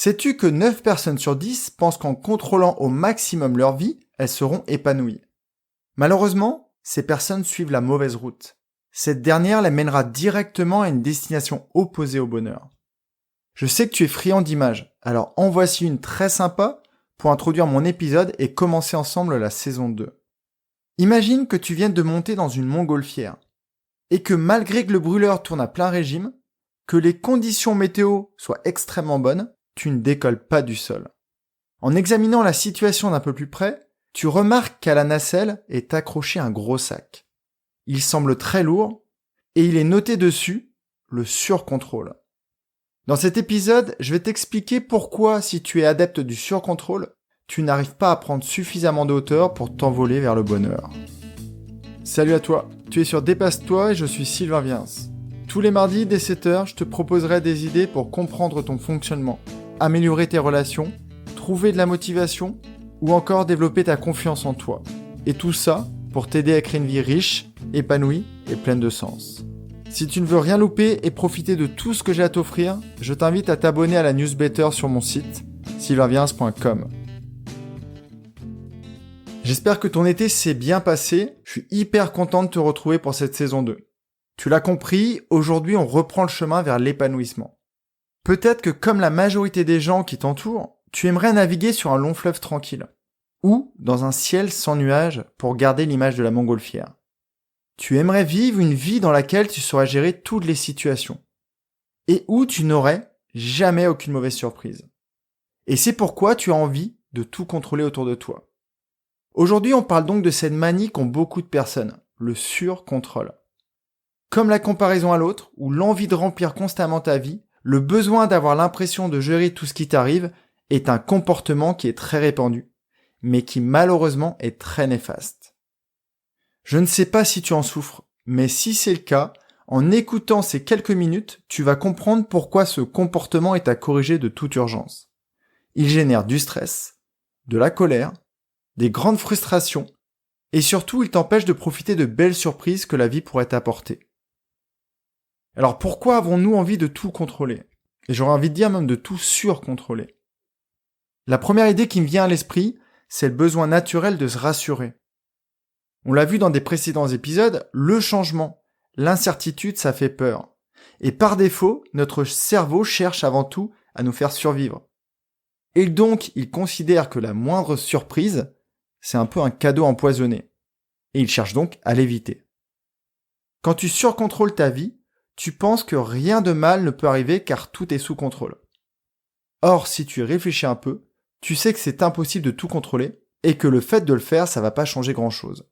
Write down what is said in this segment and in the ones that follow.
Sais-tu que 9 personnes sur 10 pensent qu'en contrôlant au maximum leur vie, elles seront épanouies? Malheureusement, ces personnes suivent la mauvaise route. Cette dernière les mènera directement à une destination opposée au bonheur. Je sais que tu es friand d'images, alors en voici une très sympa pour introduire mon épisode et commencer ensemble la saison 2. Imagine que tu viennes de monter dans une montgolfière et que malgré que le brûleur tourne à plein régime, que les conditions météo soient extrêmement bonnes, tu ne décolles pas du sol. En examinant la situation d'un peu plus près, tu remarques qu'à la nacelle est accroché un gros sac. Il semble très lourd et il est noté dessus le surcontrôle. Dans cet épisode, je vais t'expliquer pourquoi, si tu es adepte du surcontrôle, tu n'arrives pas à prendre suffisamment de hauteur pour t'envoler vers le bonheur. Salut à toi, tu es sur Dépasse-toi et je suis Sylvain Viens. Tous les mardis dès 7h, je te proposerai des idées pour comprendre ton fonctionnement, améliorer tes relations, trouver de la motivation ou encore développer ta confiance en toi. Et tout ça pour t'aider à créer une vie riche, épanouie et pleine de sens. Si tu ne veux rien louper et profiter de tout ce que j'ai à t'offrir, je t'invite à t'abonner à la newsletter sur mon site, sylvainviens.com. J'espère que ton été s'est bien passé, je suis hyper content de te retrouver pour cette saison 2. Tu l'as compris, aujourd'hui on reprend le chemin vers l'épanouissement. Peut-être que comme la majorité des gens qui t'entourent, tu aimerais naviguer sur un long fleuve tranquille, ou dans un ciel sans nuages pour garder l'image de la montgolfière. Tu aimerais vivre une vie dans laquelle tu saurais gérer toutes les situations, et où tu n'aurais jamais aucune mauvaise surprise. Et c'est pourquoi tu as envie de tout contrôler autour de toi. Aujourd'hui, on parle donc de cette manie qu'ont beaucoup de personnes, le surcontrôle. Comme la comparaison à l'autre, ou l'envie de remplir constamment ta vie, le besoin d'avoir l'impression de gérer tout ce qui t'arrive est un comportement qui est très répandu, mais qui malheureusement est très néfaste. Je ne sais pas si tu en souffres, mais si c'est le cas, en écoutant ces quelques minutes, tu vas comprendre pourquoi ce comportement est à corriger de toute urgence. Il génère du stress, de la colère, des grandes frustrations, et surtout il t'empêche de profiter de belles surprises que la vie pourrait t'apporter. Alors pourquoi avons-nous envie de tout contrôler? Et j'aurais envie de dire même de tout surcontrôler. La première idée qui me vient à l'esprit, c'est le besoin naturel de se rassurer. On l'a vu dans des précédents épisodes, le changement, l'incertitude, ça fait peur. Et par défaut, notre cerveau cherche avant tout à nous faire survivre. Et donc, il considère que la moindre surprise, c'est un peu un cadeau empoisonné. Et il cherche donc à l'éviter. Quand tu surcontrôles ta vie, tu penses que rien de mal ne peut arriver car tout est sous contrôle. Or, si tu y réfléchis un peu, tu sais que c'est impossible de tout contrôler et que le fait de le faire, ça va pas changer grand-chose.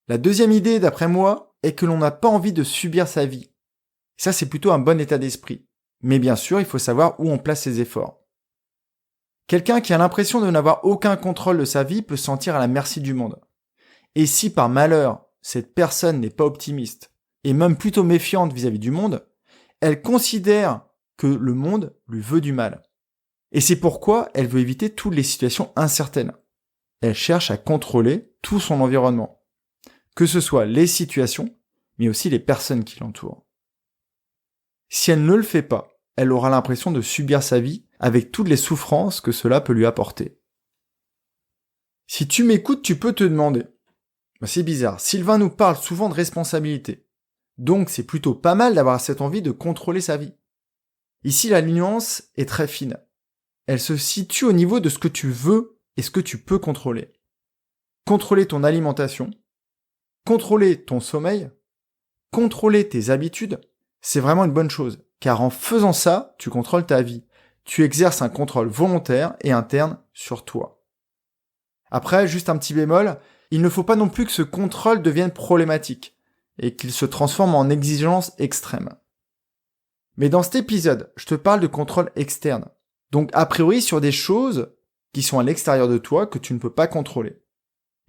La deuxième idée, d'après moi, est que l'on n'a pas envie de subir sa vie. Ça, c'est plutôt un bon état d'esprit. Mais bien sûr, il faut savoir où on place ses efforts. Quelqu'un qui a l'impression de n'avoir aucun contrôle de sa vie peut se sentir à la merci du monde. Et si par malheur, cette personne n'est pas optimiste, et même plutôt méfiante vis-à-vis du monde, elle considère que le monde lui veut du mal. Et c'est pourquoi elle veut éviter toutes les situations incertaines. Elle cherche à contrôler tout son environnement, que ce soit les situations, mais aussi les personnes qui l'entourent. Si elle ne le fait pas, elle aura l'impression de subir sa vie avec toutes les souffrances que cela peut lui apporter. Si tu m'écoutes, tu peux te demander, c'est bizarre, Sylvain nous parle souvent de responsabilité, donc c'est plutôt pas mal d'avoir cette envie de contrôler sa vie. Ici, la nuance est très fine. Elle se situe au niveau de ce que tu veux et ce que tu peux contrôler. Contrôler ton alimentation, contrôler ton sommeil, contrôler tes habitudes, c'est vraiment une bonne chose, car en faisant ça, tu contrôles ta vie. Tu exerces un contrôle volontaire et interne sur toi. Après, juste un petit bémol, il ne faut pas non plus que ce contrôle devienne problématique et qu'il se transforme en exigence extrême. Mais dans cet épisode, je te parle de contrôle externe. Donc a priori sur des choses qui sont à l'extérieur de toi que tu ne peux pas contrôler.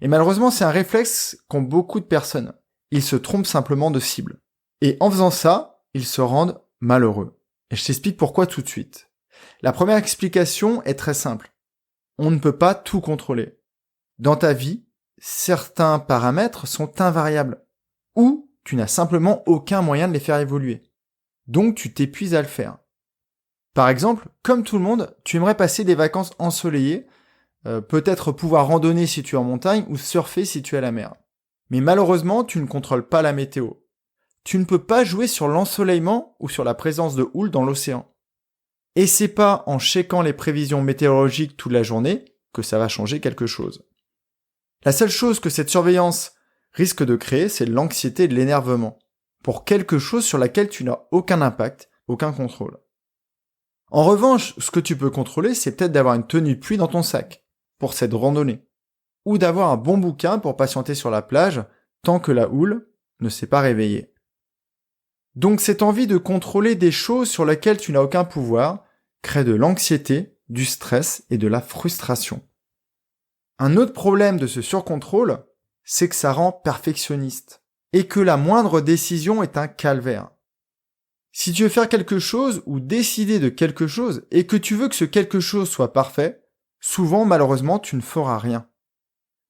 Et malheureusement, c'est un réflexe qu'ont beaucoup de personnes. Ils se trompent simplement de cible. Et en faisant ça, ils se rendent malheureux. Et je t'explique pourquoi tout de suite. La première explication est très simple. On ne peut pas tout contrôler. Dans ta vie, certains paramètres sont invariables. Ou tu n'as simplement aucun moyen de les faire évoluer. Donc tu t'épuises à le faire. Par exemple, comme tout le monde, tu aimerais passer des vacances ensoleillées, peut-être pouvoir randonner si tu es en montagne ou surfer si tu es à la mer. Mais malheureusement, tu ne contrôles pas la météo. Tu ne peux pas jouer sur l'ensoleillement ou sur la présence de houle dans l'océan. Et c'est pas en checkant les prévisions météorologiques toute la journée que ça va changer quelque chose. La seule chose que cette surveillance risque de créer, c'est l'anxiété et de l'énervement, pour quelque chose sur laquelle tu n'as aucun impact, aucun contrôle. En revanche, ce que tu peux contrôler, c'est peut-être d'avoir une tenue de pluie dans ton sac, pour cette randonnée, ou d'avoir un bon bouquin pour patienter sur la plage, tant que la houle ne s'est pas réveillée. Donc cette envie de contrôler des choses sur lesquelles tu n'as aucun pouvoir crée de l'anxiété, du stress et de la frustration. Un autre problème de ce surcontrôle, c'est que ça rend perfectionniste et que la moindre décision est un calvaire. Si tu veux faire quelque chose ou décider de quelque chose et que tu veux que ce quelque chose soit parfait, souvent malheureusement tu ne feras rien.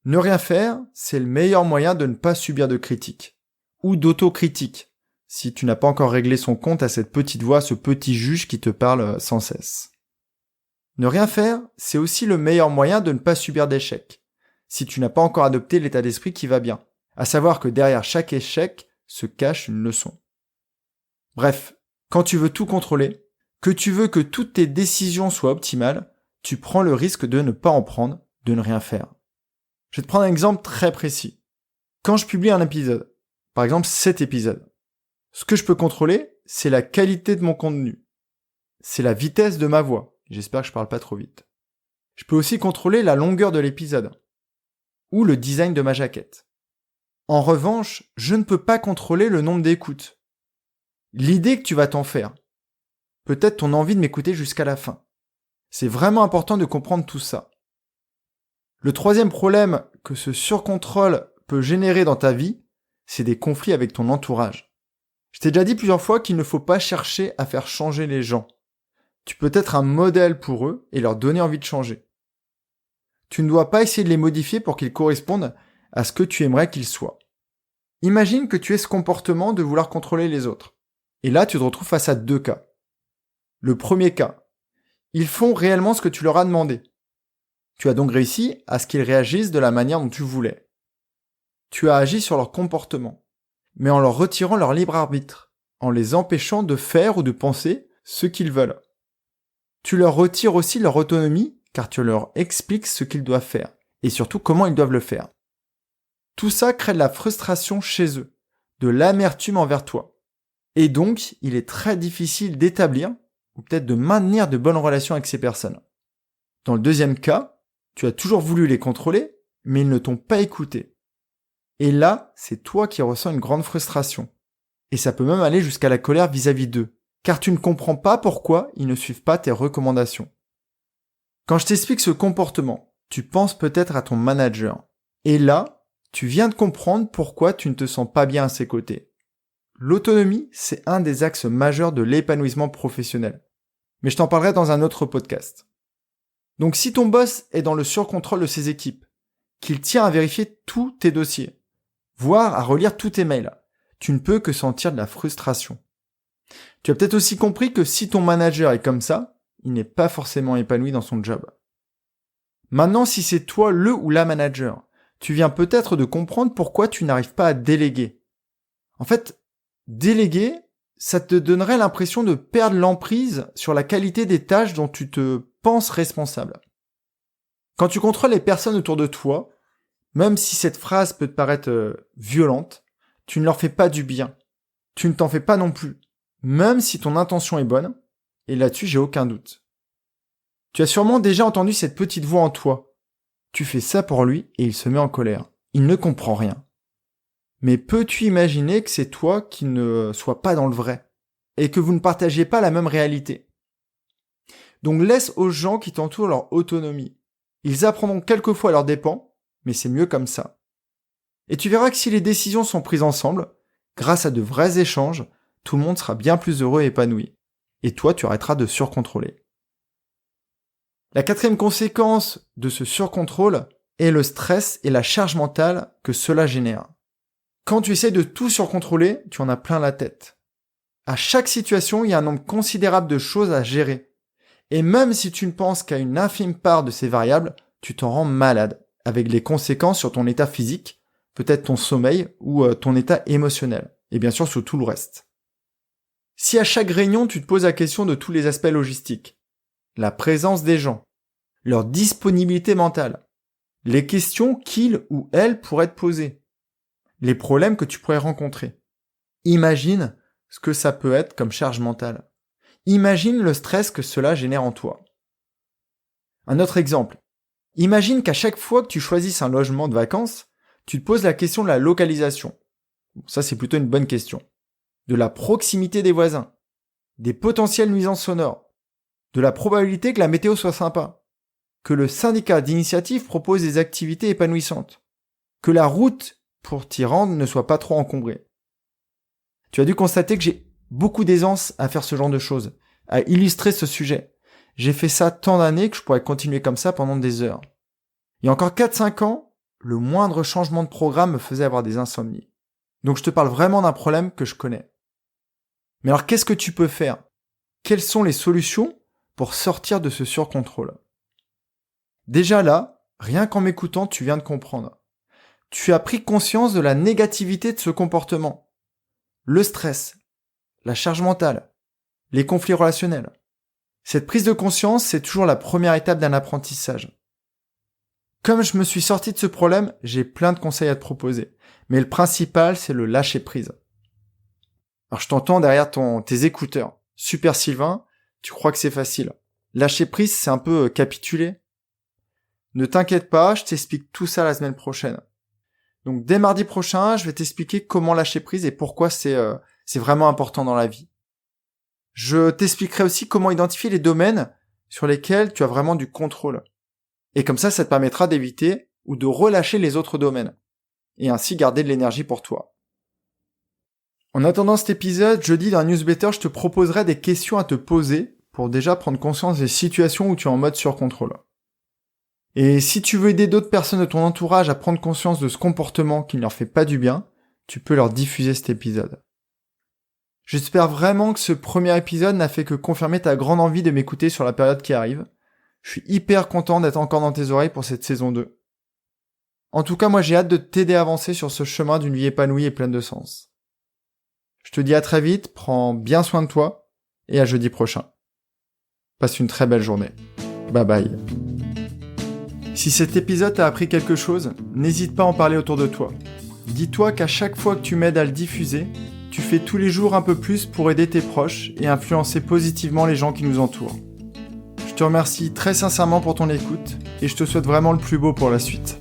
Ne rien faire, c'est le meilleur moyen de ne pas subir de critiques ou d'autocritique, si tu n'as pas encore réglé son compte à cette petite voix, ce petit juge qui te parle sans cesse. Ne rien faire, c'est aussi le meilleur moyen de ne pas subir d'échecs, si tu n'as pas encore adopté l'état d'esprit qui va bien, à savoir que derrière chaque échec se cache une leçon. Bref, quand tu veux tout contrôler, que tu veux que toutes tes décisions soient optimales, tu prends le risque de ne pas en prendre, de ne rien faire. Je vais te prendre un exemple très précis. Quand je publie un épisode, par exemple cet épisode, ce que je peux contrôler, c'est la qualité de mon contenu. C'est la vitesse de ma voix. J'espère que je parle pas trop vite. Je peux aussi contrôler la longueur de l'épisode. Ou le design de ma jaquette. En revanche, je ne peux pas contrôler le nombre d'écoutes. L'idée que tu vas t'en faire. Peut-être ton envie de m'écouter jusqu'à la fin. C'est vraiment important de comprendre tout ça. Le troisième problème que ce surcontrôle peut générer dans ta vie, c'est des conflits avec ton entourage. Je t'ai déjà dit plusieurs fois qu'il ne faut pas chercher à faire changer les gens. Tu peux être un modèle pour eux et leur donner envie de changer. Tu ne dois pas essayer de les modifier pour qu'ils correspondent à ce que tu aimerais qu'ils soient. Imagine que tu aies ce comportement de vouloir contrôler les autres. Et là, tu te retrouves face à deux cas. Le premier cas, ils font réellement ce que tu leur as demandé. Tu as donc réussi à ce qu'ils réagissent de la manière dont tu voulais. Tu as agi sur leur comportement, mais en leur retirant leur libre arbitre, en les empêchant de faire ou de penser ce qu'ils veulent. Tu leur retires aussi leur autonomie, car tu leur expliques ce qu'ils doivent faire, et surtout comment ils doivent le faire. Tout ça crée de la frustration chez eux, de l'amertume envers toi. Et donc, il est très difficile d'établir, ou peut-être de maintenir de bonnes relations avec ces personnes. Dans le deuxième cas, tu as toujours voulu les contrôler, mais ils ne t'ont pas écouté. Et là, c'est toi qui ressens une grande frustration. Et ça peut même aller jusqu'à la colère vis-à-vis d'eux, car tu ne comprends pas pourquoi ils ne suivent pas tes recommandations. Quand je t'explique ce comportement, tu penses peut-être à ton manager. Et là, tu viens de comprendre pourquoi tu ne te sens pas bien à ses côtés. L'autonomie, c'est un des axes majeurs de l'épanouissement professionnel. Mais je t'en parlerai dans un autre podcast. Donc si ton boss est dans le surcontrôle de ses équipes, qu'il tient à vérifier tous tes dossiers, voire à relire tous tes mails, tu ne peux que sentir de la frustration. Tu as peut-être aussi compris que si ton manager est comme ça, il n'est pas forcément épanoui dans son job. Maintenant, si c'est toi le ou la manager, tu viens peut-être de comprendre pourquoi tu n'arrives pas à déléguer. En fait, déléguer, ça te donnerait l'impression de perdre l'emprise sur la qualité des tâches dont tu te penses responsable. Quand tu contrôles les personnes autour de toi, même si cette phrase peut te paraître violente, tu ne leur fais pas du bien. Tu ne t'en fais pas non plus, même si ton intention est bonne, et là-dessus j'ai aucun doute. Tu as sûrement déjà entendu cette petite voix en toi. Tu fais ça pour lui et il se met en colère. Il ne comprend rien. Mais peux-tu imaginer que c'est toi qui ne sois pas dans le vrai et que vous ne partagiez pas la même réalité? Donc laisse aux gens qui t'entourent leur autonomie. Ils apprendront quelquefois à leurs dépens, mais c'est mieux comme ça. Et tu verras que si les décisions sont prises ensemble, grâce à de vrais échanges, tout le monde sera bien plus heureux et épanoui. Et toi, tu arrêteras de surcontrôler. La quatrième conséquence de ce surcontrôle est le stress et la charge mentale que cela génère. Quand tu essaies de tout surcontrôler, tu en as plein la tête. À chaque situation, il y a un nombre considérable de choses à gérer. Et même si tu ne penses qu'à une infime part de ces variables, tu t'en rends malade, avec les conséquences sur ton état physique, peut-être ton sommeil ou ton état émotionnel, et bien sûr sur tout le reste. Si à chaque réunion tu te poses la question de tous les aspects logistiques, la présence des gens, leur disponibilité mentale, les questions qu'ils ou elles pourraient te poser, les problèmes que tu pourrais rencontrer, imagine ce que ça peut être comme charge mentale. Imagine le stress que cela génère en toi. Un autre exemple. Imagine qu'à chaque fois que tu choisisses un logement de vacances, tu te poses la question de la localisation. Ça, c'est plutôt une bonne question. De la proximité des voisins, des potentielles nuisances sonores, de la probabilité que la météo soit sympa, que le syndicat d'initiative propose des activités épanouissantes, que la route pour t'y rendre ne soit pas trop encombrée. Tu as dû constater que j'ai beaucoup d'aisance à faire ce genre de choses, à illustrer ce sujet. J'ai fait ça tant d'années que je pourrais continuer comme ça pendant des heures. Il y a encore 4-5 ans, le moindre changement de programme me faisait avoir des insomnies. Donc je te parle vraiment d'un problème que je connais. Mais alors qu'est-ce que tu peux faire ? Quelles sont les solutions pour sortir de ce surcontrôle ? Déjà là, rien qu'en m'écoutant, tu viens de comprendre. Tu as pris conscience de la négativité de ce comportement. Le stress, la charge mentale, les conflits relationnels. Cette prise de conscience, c'est toujours la première étape d'un apprentissage. Comme je me suis sorti de ce problème, j'ai plein de conseils à te proposer. Mais le principal, c'est le lâcher prise. Alors je t'entends derrière tes écouteurs. Super Sylvain, tu crois que c'est facile. Lâcher prise, c'est un peu capituler. Ne t'inquiète pas, je t'explique tout ça la semaine prochaine. Donc dès mardi prochain, je vais t'expliquer comment lâcher prise et pourquoi c'est vraiment important dans la vie. Je t'expliquerai aussi comment identifier les domaines sur lesquels tu as vraiment du contrôle. Et comme ça te permettra d'éviter ou de relâcher les autres domaines. Et ainsi garder de l'énergie pour toi. En attendant cet épisode, jeudi dans la newsletter, je te proposerai des questions à te poser pour déjà prendre conscience des situations où tu es en mode surcontrôle. Et si tu veux aider d'autres personnes de ton entourage à prendre conscience de ce comportement qui ne leur fait pas du bien, tu peux leur diffuser cet épisode. J'espère vraiment que ce premier épisode n'a fait que confirmer ta grande envie de m'écouter sur la période qui arrive. Je suis hyper content d'être encore dans tes oreilles pour cette saison 2. En tout cas, moi j'ai hâte de t'aider à avancer sur ce chemin d'une vie épanouie et pleine de sens. Je te dis à très vite, prends bien soin de toi, et à jeudi prochain. Passe une très belle journée. Bye bye. Si cet épisode t'a appris quelque chose, n'hésite pas à en parler autour de toi. Dis-toi qu'à chaque fois que tu m'aides à le diffuser, tu fais tous les jours un peu plus pour aider tes proches et influencer positivement les gens qui nous entourent. Je te remercie très sincèrement pour ton écoute et je te souhaite vraiment le plus beau pour la suite.